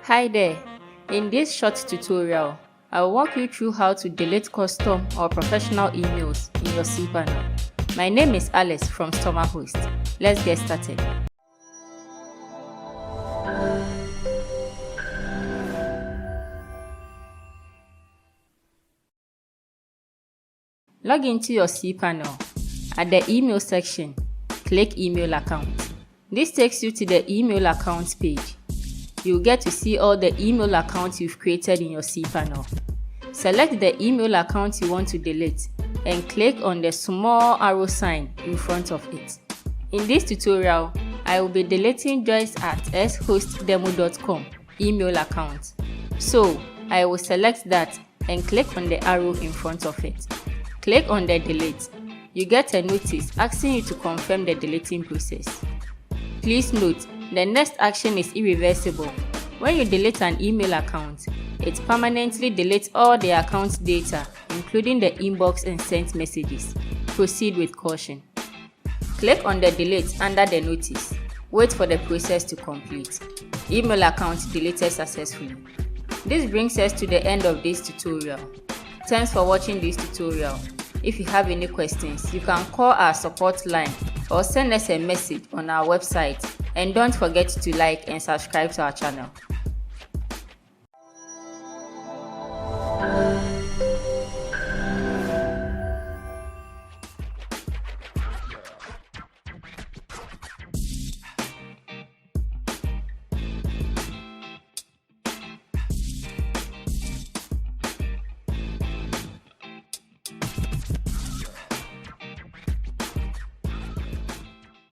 Hi there, in this short tutorial, I will walk you through how to delete custom or professional emails in your cPanel. My name is Alice from StormerHost. Let's get started. Log into your cPanel. At the email section, click email account. This takes you to the email account page. You'll get to see all the email accounts you've created in your cPanel. Select the email account you want to delete and click on the small arrow sign in front of it. In this tutorial, I will be deleting joyce@shostdemo.com email account. So, I will select that and click on the arrow in front of it. Click on the delete. You get a notice asking you to confirm the deleting process. Please note, the next action is irreversible. When you delete an email account, it permanently deletes all the account's data, including the inbox and sent messages. Proceed with caution. Click on the delete under the notice. Wait for the process to complete. Email account deleted successfully. This brings us to the end of this tutorial. Thanks for watching this tutorial. If you have any questions, you can call our support line or send us a message on our website. And don't forget to like and subscribe to our channel.